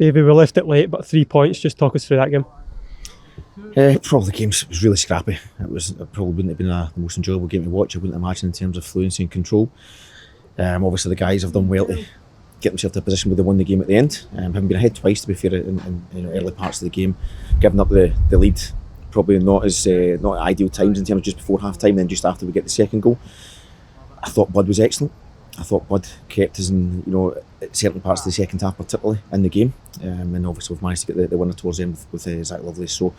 David, we left it late, but 3 points. Just talk us through that game. Probably the game was really scrappy. It probably wouldn't have been the most enjoyable game to watch, I wouldn't imagine, in terms of fluency and control. Obviously the guys have done well to get themselves to a position where they won the game at the end. Having been ahead twice, to be fair, in early parts of the game, giving up the lead probably not at ideal times in terms of just before half time, then just after we get the second goal. I thought Bud was excellent. I thought Bud kept us in, certain parts of the second half, particularly in the game, and obviously we've managed to get the winner towards the end with Zach Lovelace. So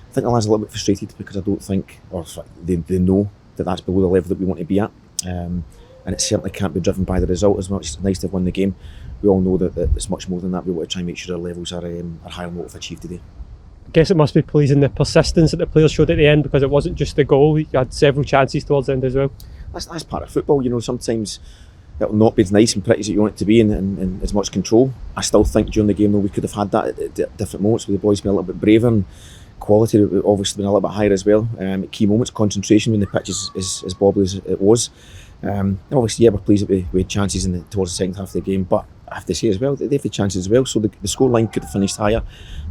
I think the lads are a little bit frustrated because I don't think, or they know that that's below the level that we want to be at, and it certainly can't be driven by the result. As much as it's nice to have won the game, we all know that it's much more than that. We want to try and make sure our levels are higher than what we've achieved today. I guess it must be pleasing the persistence that the players showed at the end, because it wasn't just the goal. You had several chances towards the end as well. That's part of football. Sometimes it'll not be as nice and pretty as you want it to be, and as much control. I still think during the game though we could have had that at different moments, where the boys been a little bit braver, and quality obviously been a little bit higher as well. At key moments, concentration when the pitch is as bobbly as it was. Obviously, we're pleased that we had chances towards the second half of the game, but I have to say as well that they've had chances as well. So the scoreline could have finished higher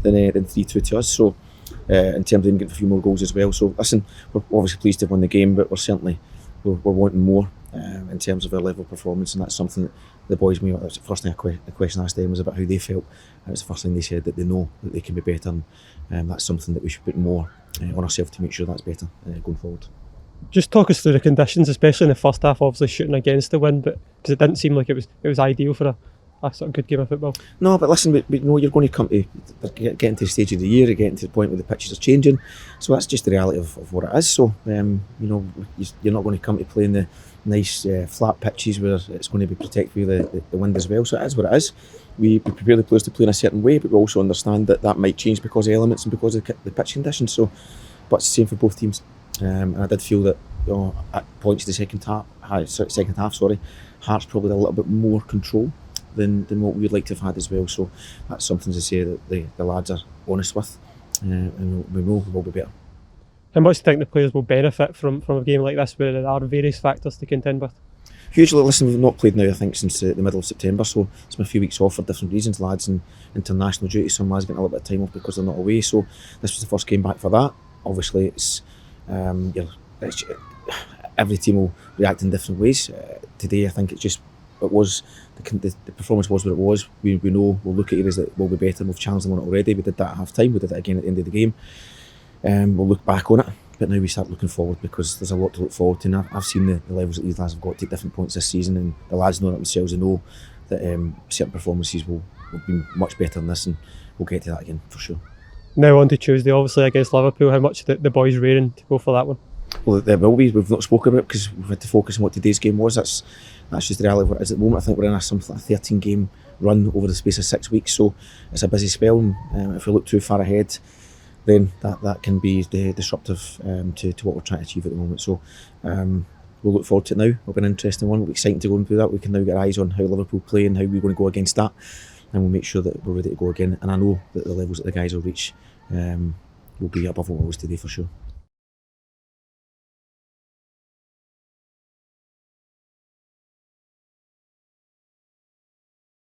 than 3-2 to us. So in terms of them getting a few more goals as well. So listen, we're obviously pleased to have won the game, but we're wanting more in terms of our level of performance, and that's something that the boys, that's the first thing a question I asked them was about how they felt, and it's the first thing they said, that they know that they can be better, and that's something that we should put more on ourselves to make sure that's better going forward. Just talk us through the conditions, especially in the first half. Obviously shooting against the wind, but because it didn't seem like it was ideal for a sort of good game of football. No, but listen, we know you're going to come to getting to the stage of the year, getting to the point where the pitches are changing, so that's just the reality of what it is. So you're not going to come to play in the nice flat pitches where it's going to be protected with the wind as well. So it is what it is. We prepare the players to play in a certain way, but we also understand that might change because of elements and because of the pitch conditions. So, but it's the same for both teams. And I did feel that at points of the second half, Hearts probably had a little bit more control than what we would like to have had as well. So that's something to say that the lads are honest with, and we know we will be better. How much do you think the players will benefit from a game like this, where there are various factors to contend with? Hugely. Listen, we've not played now, I think, since the middle of September, so it's been a few weeks off for different reasons. Lads in international duty, some lads getting a little bit of time off because they're not away, so this was the first game back for that. Obviously it's every team will react in different ways. Today I think the performance was what it was. We know we'll look at areas that will be better. We've challenged them on it already. We did that at half time, we did it again at the end of the game. We'll look back on it, but now we start looking forward, because there's a lot to look forward to. And I've seen the levels that these lads have got to different points this season, and the lads know that themselves. They know that certain performances will be much better than this, and we'll get to that again for sure. Now on to Tuesday, obviously against Liverpool. How much the boys raring to go for that one? Well, there will be. We've not spoken about it because we've had to focus on what today's game was. That's just the reality of what it is at the moment. I think we're in a 13-game run over the space of 6 weeks, so it's a busy spell. And if we look too far ahead, then that can be disruptive to what we're trying to achieve at the moment. So we'll look forward to it now. It'll be an interesting one. It'll be exciting to go and do that. We can now get eyes on how Liverpool play and how we're going to go against that, and we'll make sure that we're ready to go again. And I know that the levels that the guys will reach will be above what it was today for sure.